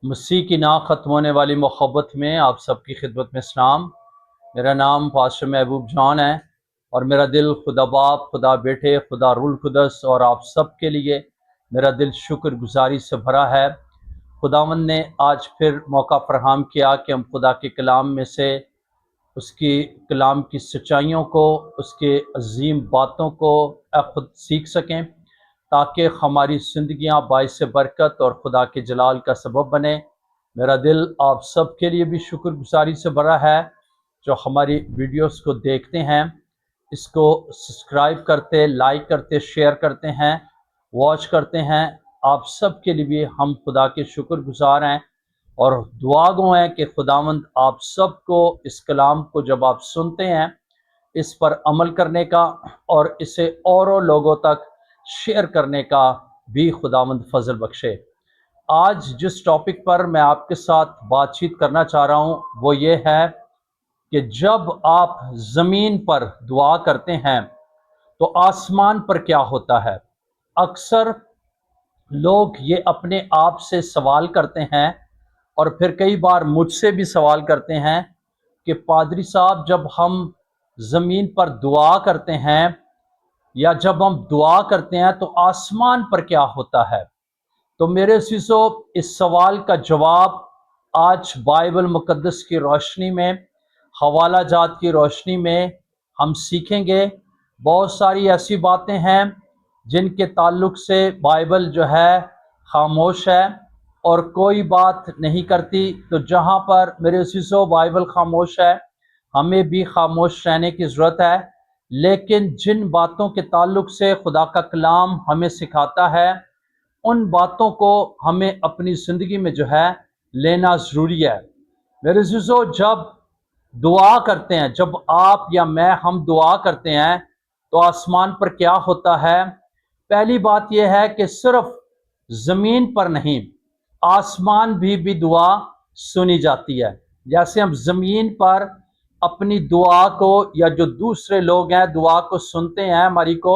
مسیح کی نا ختم ہونے والی محبت میں آپ سب کی خدمت میں سلام۔ میرا نام پاسٹر محبوب جان ہے اور میرا دل خدا باپ، خدا بیٹے، خدا روح القدس اور آپ سب کے لیے میرا دل شکر گزاری سے بھرا ہے۔ خداوند نے آج پھر موقع فراہم کیا کہ ہم خدا کے کلام میں سے اس کی کلام کی سچائیوں کو، اس کے عظیم باتوں کو خود سیکھ سکیں، تاکہ ہماری زندگیاں باعث برکت اور خدا کے جلال کا سبب بنے۔ میرا دل آپ سب کے لیے بھی شکر گزاری سے بھرا ہے جو ہماری ویڈیوز کو دیکھتے ہیں، اس کو سبسکرائب کرتے، لائک کرتے، شیئر کرتے ہیں، واچ کرتے ہیں۔ آپ سب کے لیے بھی ہم خدا کے شکر گزار ہیں اور دعا گو ہیں کہ خداوند آپ سب کو اس کلام کو جب آپ سنتے ہیں اس پر عمل کرنے کا اور اسے اوروں لوگوں تک شیئر کرنے کا بھی خداوند فضل بخشے۔ آج جس ٹاپک پر میں آپ کے ساتھ بات چیت کرنا چاہ رہا ہوں وہ یہ ہے کہ جب آپ زمین پر دعا کرتے ہیں تو آسمان پر کیا ہوتا ہے۔ اکثر لوگ یہ اپنے آپ سے سوال کرتے ہیں اور پھر کئی بار مجھ سے بھی سوال کرتے ہیں کہ پادری صاحب، جب ہم زمین پر دعا کرتے ہیں یا جب ہم دعا کرتے ہیں تو آسمان پر کیا ہوتا ہے؟ تو میرے عزیزو، اس سوال کا جواب آج بائبل مقدس کی روشنی میں، حوالہ جات کی روشنی میں ہم سیکھیں گے۔ بہت ساری ایسی باتیں ہیں جن کے تعلق سے بائبل جو ہے خاموش ہے اور کوئی بات نہیں کرتی۔ تو جہاں پر میرے عزیزو بائبل خاموش ہے، ہمیں بھی خاموش رہنے کی ضرورت ہے، لیکن جن باتوں کے تعلق سے خدا کا کلام ہمیں سکھاتا ہے ان باتوں کو ہمیں اپنی زندگی میں جو ہے لینا ضروری ہے۔ میرے عزیزو، جب دعا کرتے ہیں، جب آپ یا میں ہم دعا کرتے ہیں تو آسمان پر کیا ہوتا ہے؟ پہلی بات یہ ہے کہ صرف زمین پر نہیں، آسمان بھی دعا سنی جاتی ہے۔ جیسے ہم زمین پر اپنی دعا کو یا جو دوسرے لوگ ہیں دعا کو سنتے ہیں ہماری کو،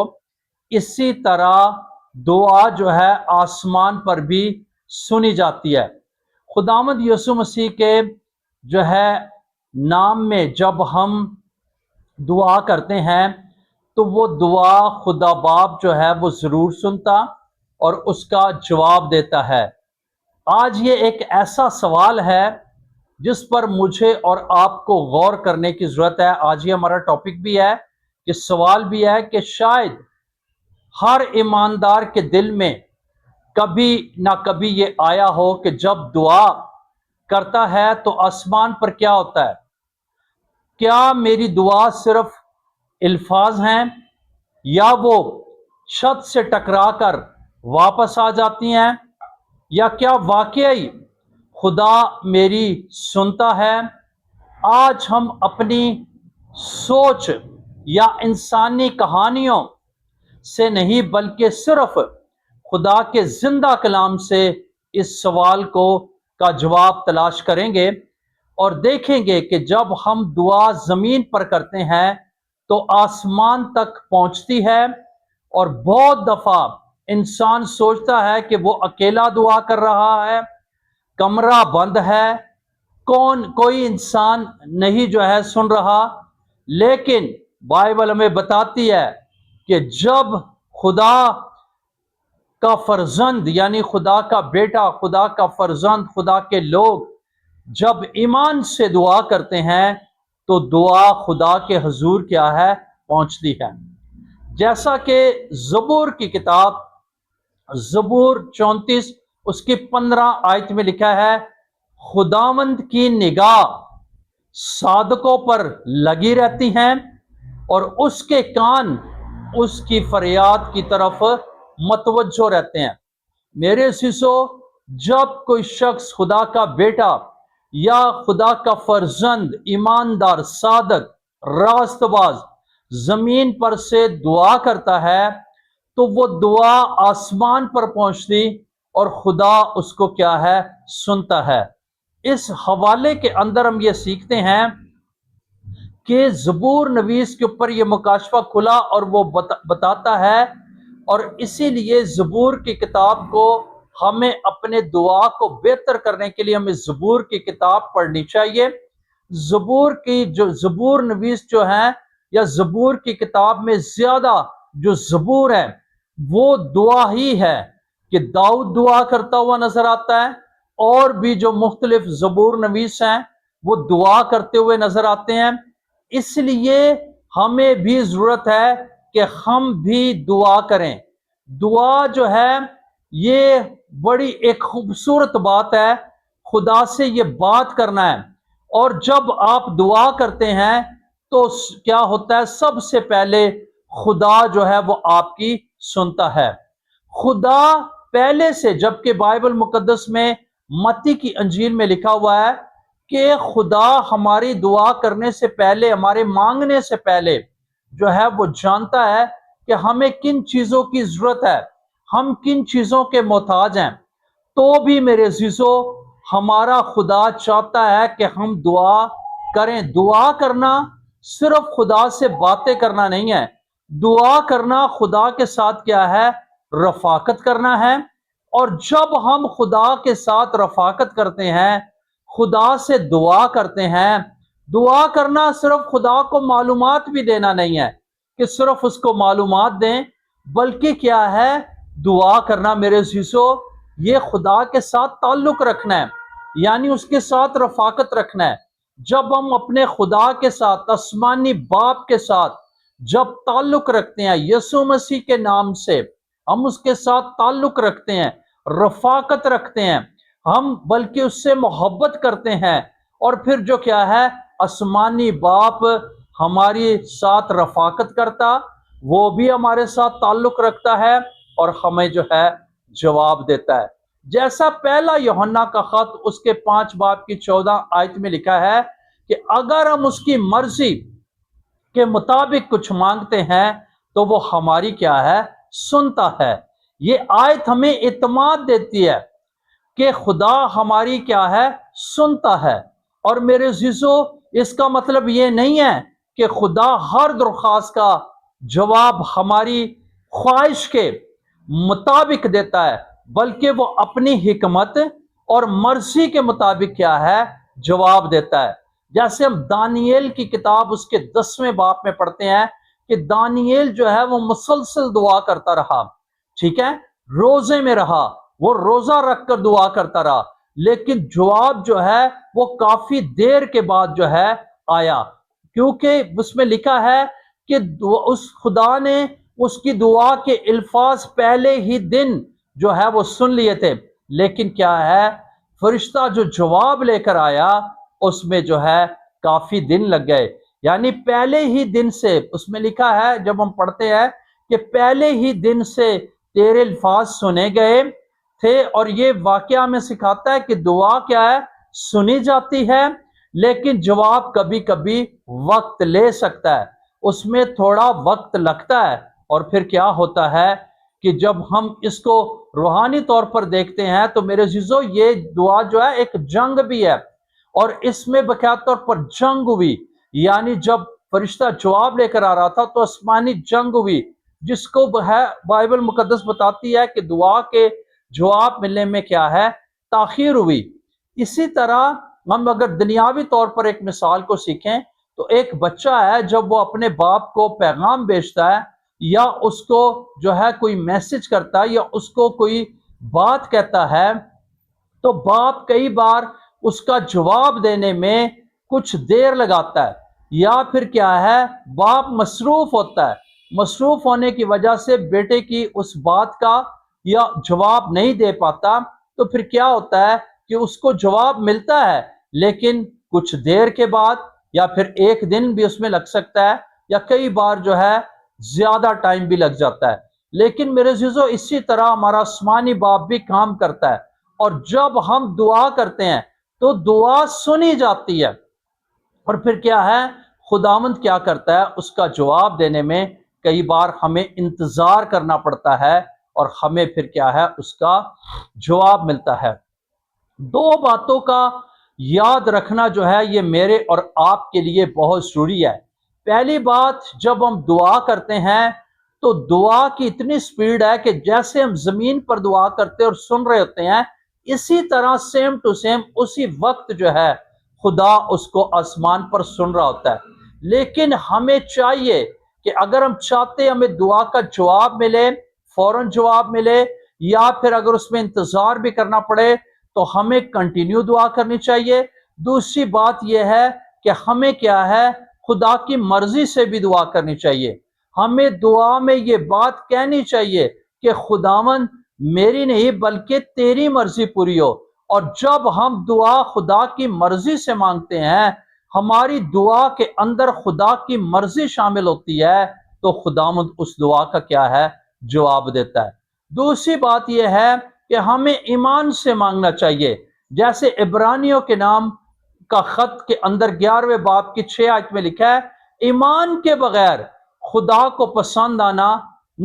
اسی طرح دعا جو ہے آسمان پر بھی سنی جاتی ہے۔ خداوند یسوع مسیح کے جو ہے نام میں جب ہم دعا کرتے ہیں تو وہ دعا خدا باپ جو ہے وہ ضرور سنتا اور اس کا جواب دیتا ہے۔ آج یہ ایک ایسا سوال ہے جس پر مجھے اور آپ کو غور کرنے کی ضرورت ہے۔ آج یہ ہمارا ٹاپک بھی ہے کہ سوال بھی ہے کہ شاید ہر ایماندار کے دل میں کبھی نہ کبھی یہ آیا ہو کہ جب دعا کرتا ہے تو آسمان پر کیا ہوتا ہے؟ کیا میری دعا صرف الفاظ ہیں یا وہ چھت سے ٹکرا کر واپس آ جاتی ہیں، یا کیا واقعی خدا میری سنتا ہے؟ آج ہم اپنی سوچ یا انسانی کہانیوں سے نہیں بلکہ صرف خدا کے زندہ کلام سے اس سوال کا جواب تلاش کریں گے اور دیکھیں گے کہ جب ہم دعا زمین پر کرتے ہیں تو آسمان تک پہنچتی ہے، اور بہت دفعہ انسان سوچتا ہے کہ وہ اکیلا دعا کر رہا ہے، کمرہ بند ہے، کوئی انسان نہیں جو ہے سن رہا، لیکن بائبل ہمیں بتاتی ہے کہ جب خدا کا فرزند یعنی خدا کا بیٹا، خدا کا فرزند، خدا کے لوگ جب ایمان سے دعا کرتے ہیں تو دعا خدا کے حضور کیا ہے؟ پہنچتی ہے۔ جیسا کہ زبور کی کتاب زبور 34 اس کی 15 آیت میں لکھا ہے، خداوند کی نگاہ صادقوں پر لگی رہتی ہیں اور اس کے کان اس کی فریاد کی طرف متوجہ رہتے ہیں۔ میرے عزیزو، جب کوئی شخص خدا کا بیٹا یا خدا کا فرزند، ایماندار، صادق، راست باز زمین پر سے دعا کرتا ہے تو وہ دعا آسمان پر پہنچتی اور خدا اس کو کیا ہے؟ سنتا ہے۔ اس حوالے کے اندر ہم یہ سیکھتے ہیں کہ زبور نویس کے اوپر یہ مکاشفہ کھلا اور وہ بتاتا ہے، اور اسی لیے زبور کی کتاب کو ہمیں اپنے دعا کو بہتر کرنے کے لیے ہمیں زبور کی کتاب پڑھنی چاہیے۔ زبور کی جو زبور نویس جو ہیں یا زبور کی کتاب میں زیادہ جو زبور ہے وہ دعا ہی ہے، کہ داؤد دعا کرتا ہوا نظر آتا ہے، اور بھی جو مختلف زبور نویس ہیں وہ دعا کرتے ہوئے نظر آتے ہیں۔ اس لیے ہمیں بھی ضرورت ہے کہ ہم بھی دعا کریں۔ دعا جو ہے یہ بڑی ایک خوبصورت بات ہے، خدا سے یہ بات کرنا ہے۔ اور جب آپ دعا کرتے ہیں تو کیا ہوتا ہے، سب سے پہلے خدا جو ہے وہ آپ کی سنتا ہے۔ خدا پہلے سے، جبکہ بائبل مقدس میں متی کی انجیل میں لکھا ہوا ہے کہ خدا ہماری دعا کرنے سے پہلے، ہمارے مانگنے سے پہلے جو ہے وہ جانتا ہے کہ ہمیں کن چیزوں کی ضرورت ہے، ہم کن چیزوں کے محتاج ہیں۔ تو بھی میرے عزیزو، ہمارا خدا چاہتا ہے کہ ہم دعا کریں۔ دعا کرنا صرف خدا سے باتیں کرنا نہیں ہے، دعا کرنا خدا کے ساتھ کیا ہے، رفاقت کرنا ہے۔ اور جب ہم خدا کے ساتھ رفاقت کرتے ہیں، خدا سے دعا کرتے ہیں، دعا کرنا صرف خدا کو معلومات بھی دینا نہیں ہے کہ صرف اس کو معلومات دیں، بلکہ کیا ہے، دعا کرنا میرے عزیزو یہ خدا کے ساتھ تعلق رکھنا ہے، یعنی اس کے ساتھ رفاقت رکھنا ہے۔ جب ہم اپنے خدا کے ساتھ، آسمانی باپ کے ساتھ جب تعلق رکھتے ہیں یسوع مسیح کے نام سے، ہم اس کے ساتھ تعلق رکھتے ہیں، رفاقت رکھتے ہیں، ہم بلکہ اس سے محبت کرتے ہیں، اور پھر جو کیا ہے، آسمانی باپ ہماری ساتھ رفاقت کرتا، وہ بھی ہمارے ساتھ تعلق رکھتا ہے اور ہمیں جو ہے جواب دیتا ہے۔ جیسا پہلا یوحنا کا خط اس کے 5 باب کی 14 آیت میں لکھا ہے کہ اگر ہم اس کی مرضی کے مطابق کچھ مانگتے ہیں تو وہ ہماری کیا ہے، سنتا ہے۔ یہ آیت ہمیں اعتماد دیتی ہے کہ خدا ہماری کیا ہے، سنتا ہے۔ اور میرے عزیزو، اس کا مطلب یہ نہیں ہے کہ خدا ہر درخواست کا جواب ہماری خواہش کے مطابق دیتا ہے، بلکہ وہ اپنی حکمت اور مرضی کے مطابق کیا ہے، جواب دیتا ہے۔ جیسے ہم دانییل کی کتاب اس کے 10ویں باب میں پڑھتے ہیں کہ دانییل جو ہے وہ مسلسل دعا کرتا رہا، ٹھیک ہے، روزے میں رہا، وہ روزہ رکھ کر دعا کرتا رہا، لیکن جواب جو ہے وہ کافی دیر کے بعد جو ہے آیا، کیونکہ اس میں لکھا ہے کہ اس خدا نے اس کی دعا کے الفاظ پہلے ہی دن جو ہے وہ سن لیے تھے، لیکن کیا ہے، فرشتہ جو جواب لے کر آیا اس میں جو ہے کافی دن لگ گئے۔ یعنی پہلے ہی دن سے، اس میں لکھا ہے جب ہم پڑھتے ہیں کہ پہلے ہی دن سے تیرے الفاظ سنے گئے تھے، اور یہ واقعہ میں سکھاتا ہے کہ دعا کیا ہے، سنی جاتی ہے، لیکن جواب کبھی کبھی وقت لے سکتا ہے، اس میں تھوڑا وقت لگتا ہے۔ اور پھر کیا ہوتا ہے کہ جب ہم اس کو روحانی طور پر دیکھتے ہیں تو میرے عزیزو یہ دعا جو ہے ایک جنگ بھی ہے، اور اس میں باقاعدہ طور پر جنگ ہوئی، یعنی جب فرشتہ جواب لے کر آ رہا تھا تو آسمانی جنگ ہوئی، جس کو ہے بائبل مقدس بتاتی ہے کہ دعا کے جواب ملنے میں کیا ہے، تاخیر ہوئی۔ اسی طرح ہم اگر دنیاوی طور پر ایک مثال کو سیکھیں تو ایک بچہ ہے، جب وہ اپنے باپ کو پیغام بھیجتا ہے یا اس کو جو ہے کوئی میسج کرتا ہے یا اس کو کوئی بات کہتا ہے، تو باپ کئی بار اس کا جواب دینے میں کچھ دیر لگاتا ہے، یا پھر کیا ہے، باپ مصروف ہوتا ہے، مصروف ہونے کی وجہ سے بیٹے کی اس بات کا یا جواب نہیں دے پاتا، تو پھر کیا ہوتا ہے کہ اس کو جواب ملتا ہے لیکن کچھ دیر کے بعد، یا پھر ایک دن بھی اس میں لگ سکتا ہے، یا کئی بار جو ہے زیادہ ٹائم بھی لگ جاتا ہے۔ لیکن میرے عزیزو اسی طرح ہمارا آسمانی باپ بھی کام کرتا ہے، اور جب ہم دعا کرتے ہیں تو دعا سنی جاتی ہے، اور پھر کیا ہے، خداوند کیا کرتا ہے، اس کا جواب دینے میں کئی بار ہمیں انتظار کرنا پڑتا ہے، اور ہمیں پھر کیا ہے، اس کا جواب ملتا ہے۔ 2 باتوں کا یاد رکھنا جو ہے یہ میرے اور آپ کے لیے بہت ضروری ہے۔ پہلی بات، جب ہم دعا کرتے ہیں تو دعا کی اتنی سپیڈ ہے کہ جیسے ہم زمین پر دعا کرتے اور سن رہے ہوتے ہیں، اسی طرح سیم ٹو سیم اسی وقت جو ہے خدا اس کو آسمان پر سن رہا ہوتا ہے۔ لیکن ہمیں چاہیے کہ اگر ہم چاہتے ہمیں دعا کا جواب ملے، فوراً جواب ملے، یا پھر اگر اس میں انتظار بھی کرنا پڑے، تو ہمیں کنٹینیو دعا کرنی چاہیے۔ دوسری بات یہ ہے کہ ہمیں کیا ہے، خدا کی مرضی سے بھی دعا کرنی چاہیے۔ ہمیں دعا میں یہ بات کہنی چاہیے کہ خداوند میری نہیں بلکہ تیری مرضی پوری ہو۔ اور جب ہم دعا خدا کی مرضی سے مانگتے ہیں، ہماری دعا کے اندر خدا کی مرضی شامل ہوتی ہے، تو خداوند اس دعا کا کیا ہے، جواب دیتا ہے۔ دوسری بات یہ ہے کہ ہمیں ایمان سے مانگنا چاہیے، جیسے عبرانیوں کے نام کا خط کے اندر 11ویں باب کی 6 آیت میں لکھا ہے، ایمان کے بغیر خدا کو پسند آنا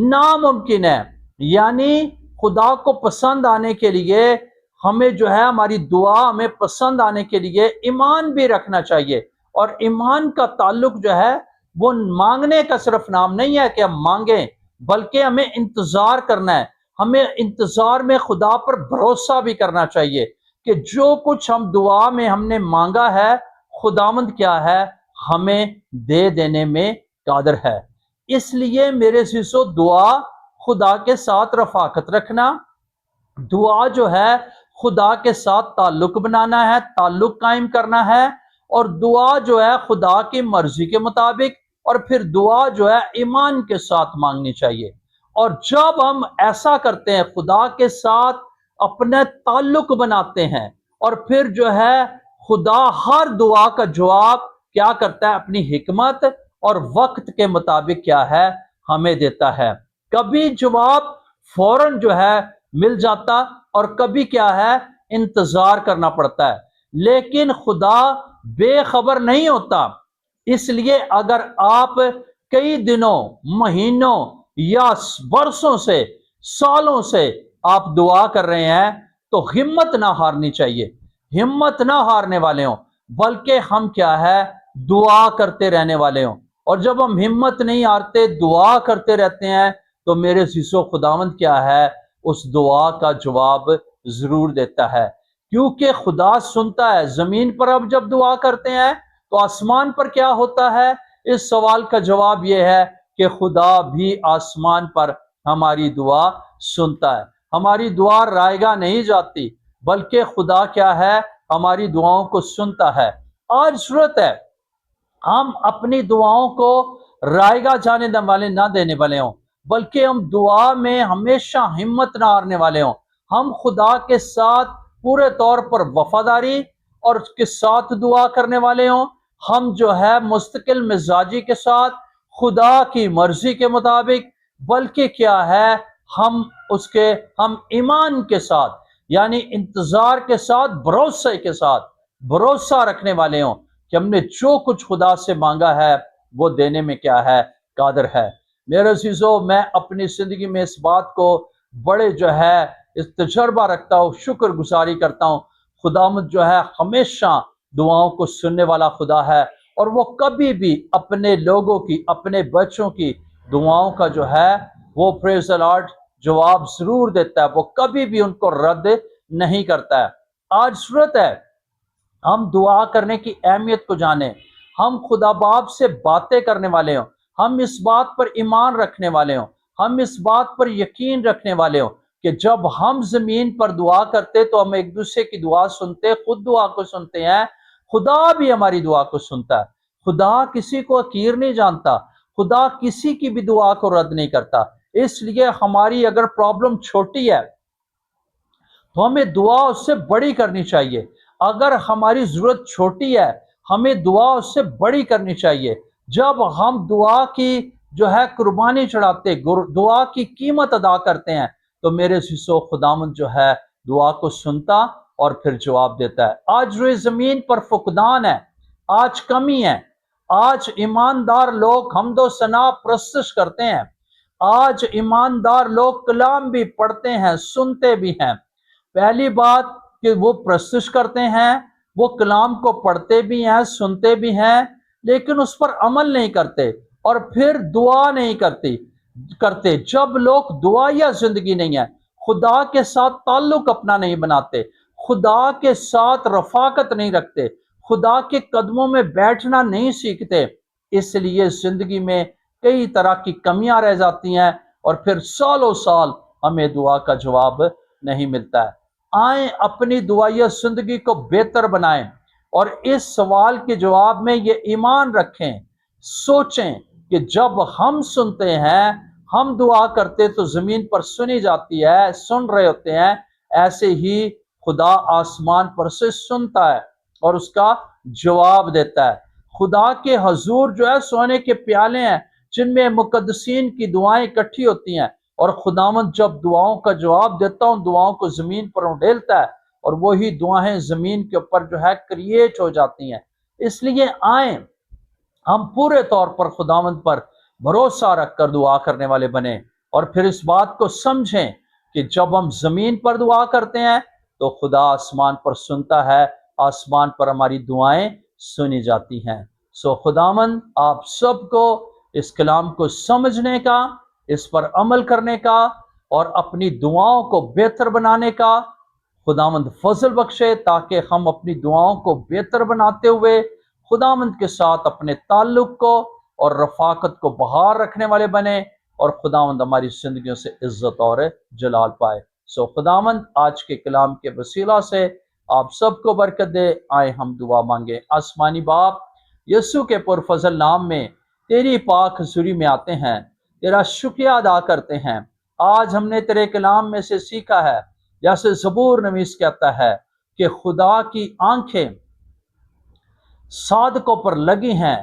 ناممکن ہے۔ یعنی خدا کو پسند آنے کے لیے ہمیں جو ہے، ہماری دعا ہمیں پسند آنے کے لیے ایمان بھی رکھنا چاہیے۔ اور ایمان کا تعلق جو ہے وہ مانگنے کا صرف نام نہیں ہے کہ ہم مانگیں، بلکہ ہمیں انتظار کرنا ہے۔ ہمیں انتظار میں خدا پر بھروسہ بھی کرنا چاہیے کہ جو کچھ ہم دعا میں ہم نے مانگا ہے، خداوند کیا ہے، ہمیں دے دینے میں قادر ہے۔ اس لیے میرے عزیزو، دعا خدا کے ساتھ رفاقت رکھنا، دعا جو ہے خدا کے ساتھ تعلق بنانا ہے، تعلق قائم کرنا ہے، اور دعا جو ہے خدا کی مرضی کے مطابق، اور پھر دعا جو ہے ایمان کے ساتھ مانگنی چاہیے۔ اور جب ہم ایسا کرتے ہیں، خدا کے ساتھ اپنے تعلق بناتے ہیں، اور پھر جو ہے خدا ہر دعا کا جواب کیا کرتا ہے، اپنی حکمت اور وقت کے مطابق کیا ہے، ہمیں دیتا ہے۔ کبھی جواب فوراً جو ہے مل جاتا، اور کبھی کیا ہے، انتظار کرنا پڑتا ہے۔ لیکن خدا بے خبر نہیں ہوتا۔ اس لیے اگر آپ کئی دنوں، مہینوں یا برسوں سے، سالوں سے آپ دعا کر رہے ہیں، تو ہمت نہ ہارنی چاہیے، ہمت نہ ہارنے والے ہوں، بلکہ ہم کیا ہے، دعا کرتے رہنے والے ہوں۔ اور جب ہم ہمت نہیں ہارتے، دعا کرتے رہتے ہیں، تو میرے عزیزو، خداوند کیا ہے، اس دعا کا جواب ضرور دیتا ہے، کیونکہ خدا سنتا ہے۔ زمین پر اب جب دعا کرتے ہیں تو آسمان پر کیا ہوتا ہے؟ اس سوال کا جواب یہ ہے کہ خدا بھی آسمان پر ہماری دعا سنتا ہے۔ ہماری دعا رائے گاہ نہیں جاتی، بلکہ خدا کیا ہے، ہماری دعاؤں کو سنتا ہے۔ آج ضرورت ہے ہم اپنی دعاؤں کو رائے گاہ جانے والے نہ دینے والے ہوں، بلکہ ہم دعا میں ہمیشہ ہمت نہ ہارنے والے ہوں۔ ہم خدا کے ساتھ پورے طور پر وفاداری اور اس کے ساتھ دعا کرنے والے ہوں۔ ہم جو ہے مستقل مزاجی کے ساتھ، خدا کی مرضی کے مطابق، بلکہ کیا ہے، ہم ایمان کے ساتھ، یعنی انتظار کے ساتھ، بھروسے کے ساتھ بھروسہ رکھنے والے ہوں کہ ہم نے جو کچھ خدا سے مانگا ہے وہ دینے میں کیا ہے، قادر ہے۔ میرے عزیزو، میں اپنی زندگی میں اس بات کو بڑے جو ہے اس تجربہ رکھتا ہوں، شکر گزاری کرتا ہوں۔ خداوند جو ہے ہمیشہ دعاؤں کو سننے والا خدا ہے، اور وہ کبھی بھی اپنے لوگوں کی، اپنے بچوں کی دعاؤں کا جو ہے وہ پریز دی لارڈ جواب ضرور دیتا ہے۔ وہ کبھی بھی ان کو رد نہیں کرتا ہے۔ آج ضرورت ہے ہم دعا کرنے کی اہمیت کو جانیں، ہم خدا باپ سے باتیں کرنے والے ہوں، ہم اس بات پر ایمان رکھنے والے ہوں، ہم اس بات پر یقین رکھنے والے ہوں کہ جب ہم زمین پر دعا کرتے تو ہم ایک دوسرے کی دعا سنتے، خود دعا کو سنتے ہیں، خدا بھی ہماری دعا کو سنتا ہے۔ خدا کسی کو حقیر نہیں جانتا، خدا کسی کی بھی دعا کو رد نہیں کرتا۔ اس لیے ہماری اگر پرابلم چھوٹی ہے تو ہمیں دعا اس سے بڑی کرنی چاہیے۔ اگر ہماری ضرورت چھوٹی ہے، ہمیں دعا اس سے بڑی کرنی چاہیے۔ جب ہم دعا کی جو ہے قربانی چڑھاتے، دعا کی قیمت ادا کرتے ہیں، تو میرے عزیزو، خداوند جو ہے دعا کو سنتا اور پھر جواب دیتا ہے۔ آج روئے زمین پر فقدان ہے، آج کمی ہے، آج ایماندار لوگ حمد و ثنا پرستش کرتے ہیں، آج ایماندار لوگ کلام بھی پڑھتے ہیں، سنتے بھی ہیں۔ پہلی بات کہ وہ پرستش کرتے ہیں، وہ کلام کو پڑھتے بھی ہیں، سنتے بھی ہیں، لیکن اس پر عمل نہیں کرتے، اور پھر دعا نہیں کرتی۔ کرتے, جب لوگ دعائیا زندگی نہیں ہے, خدا کے ساتھ تعلق اپنا نہیں بناتے, خدا کے ساتھ رفاقت نہیں رکھتے, خدا کے قدموں میں بیٹھنا نہیں سیکھتے, اس لیے زندگی میں کئی طرح کی کمیاں رہ جاتی ہیں اور پھر سالوں سال ہمیں دعا کا جواب نہیں ملتا ہے. آئیں اپنی دعائیا زندگی کو بہتر بنائیں اور اس سوال کے جواب میں یہ ایمان رکھیں, سوچیں کہ جب ہم سنتے ہیں, ہم دعا کرتے تو زمین پر سنی جاتی ہے, سن رہے ہوتے ہیں, ایسے ہی خدا آسمان پر سے سنتا ہے اور اس کا جواب دیتا ہے. خدا کے حضور جو ہے سونے کے پیالے ہیں جن میں مقدسین کی دعائیں اکٹھی ہوتی ہیں, اور خداوند جب دعاؤں کا جواب دیتا ہوں دعاؤں کو زمین پر اڈھیلتا ہے اور وہی دعائیں زمین کے اوپر جو ہے کریٹ ہو جاتی ہیں. اس لیے آئیں ہم پورے طور پر خداوند پر بھروسہ رکھ کر دعا کرنے والے بنیں, اور پھر اس بات کو سمجھیں کہ جب ہم زمین پر دعا کرتے ہیں تو خدا آسمان پر سنتا ہے, آسمان پر ہماری دعائیں سنی جاتی ہیں. سو خداوند آپ سب کو اس کلام کو سمجھنے کا, اس پر عمل کرنے کا اور اپنی دعاؤں کو بہتر بنانے کا خداوند فضل بخشے, تاکہ ہم اپنی دعاؤں کو بہتر بناتے ہوئے خداوند کے ساتھ اپنے تعلق کو اور رفاقت کو بحال رکھنے والے بنے اور خداوند ہماری زندگیوں سے عزت اور جلال پائے. سو خداوند آج کے کلام کے وسیلہ سے آپ سب کو برکت دے. آئے ہم دعا مانگے. آسمانی باپ, یسوع کے پرفضل نام میں تیری پاک حضوری میں آتے ہیں, تیرا شکریہ ادا کرتے ہیں. آج ہم نے تیرے کلام میں سے سیکھا ہے, جیسے زبور نویس کہتا ہے کہ خدا کی آنکھیں صادقوں پر لگی ہیں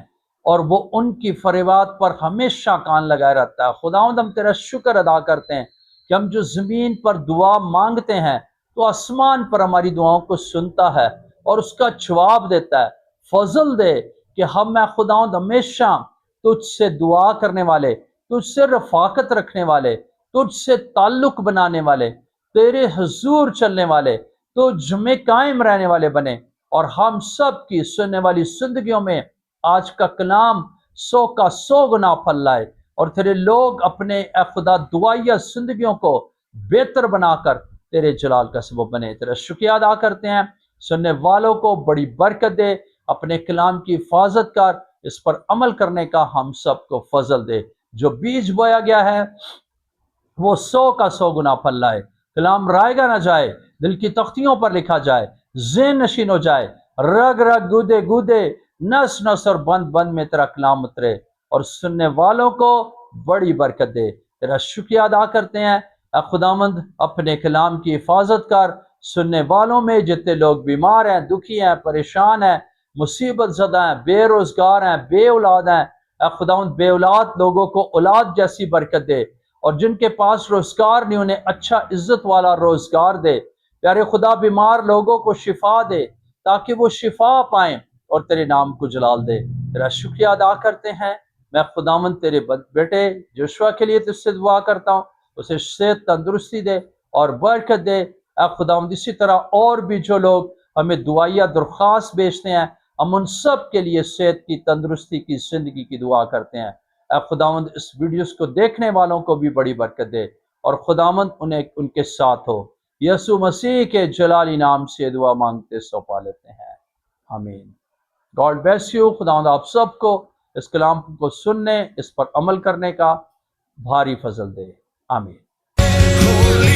اور وہ ان کی فریاد پر ہمیشہ کان لگائے رہتا ہے. خداوند ہم تیرا شکر ادا کرتے ہیں کہ ہم جو زمین پر دعا مانگتے ہیں تو آسمان پر ہماری دعاؤں کو سنتا ہے اور اس کا جواب دیتا ہے. فضل دے کہ ہم خداوند ہمیشہ تجھ سے دعا کرنے والے, تجھ سے رفاقت رکھنے والے, تجھ سے تعلق بنانے والے, تیرے حضور چلنے والے, تجھ میں قائم رہنے والے بنے, اور ہم سب کی سننے والی زندگیوں میں آج کا کلام 100 کا 100 گنا پھل لائے, اور تیرے لوگ اپنے اے خدا دعائیا زندگیوں کو بہتر بنا کر تیرے جلال کا سبب بنے. تیرا شکریہ ادا کرتے ہیں. سننے والوں کو بڑی برکت دے, اپنے کلام کی حفاظت کر, اس پر عمل کرنے کا ہم سب کو فضل دے. جو بیج بویا گیا ہے وہ 100 کا 100 گنا پھل لائے. کلام رائے گا نہ جائے, دل کی تختیوں پر لکھا جائے, ذہن نشین ہو جائے, رگ رگ گودے گودے نس نس اور بند بند میں تیرا کلام اترے اور سننے والوں کو بڑی برکت دے. تیرا شکریہ ادا کرتے ہیں. اے خداوند اپنے کلام کی حفاظت کر, سننے والوں میں جتنے لوگ بیمار ہیں, دکھی ہیں, پریشان ہیں, مصیبت زدہ ہیں, بے روزگار ہیں, بے اولاد ہیں, اے خداوند بے اولاد لوگوں کو اولاد جیسی برکت دے, اور جن کے پاس روزگار نہیں انہیں اچھا عزت والا روزگار دے. پیارے خدا بیمار لوگوں کو شفا دے تاکہ وہ شفا پائیں اور تیرے نام کو جلال دے. تیرا شکریہ ادا کرتے ہیں. میں خداوند تیرے بیٹے جوشوا کے لیے تجھ سے دعا کرتا ہوں, اسے صحت تندرستی دے اور برکت دے. اے خداوند اسی طرح اور بھی جو لوگ ہمیں دعائیا درخواست بھیجتے ہیں, ہم ان سب کے لیے صحت کی, تندرستی کی, زندگی کی دعا کرتے ہیں. اے خداوند اس ویڈیوز کو دیکھنے والوں کو بھی بڑی برکت دے, اور خداوند انہیں ان کے ساتھ ہو. یسوع مسیح کے جلالی نام سے دعا مانگتے سو پا لیتے ہیں, آمین. God bless you. خداوند آپ سب کو اس کلام کو سننے, اس پر عمل کرنے کا بھاری فضل دے. آمین.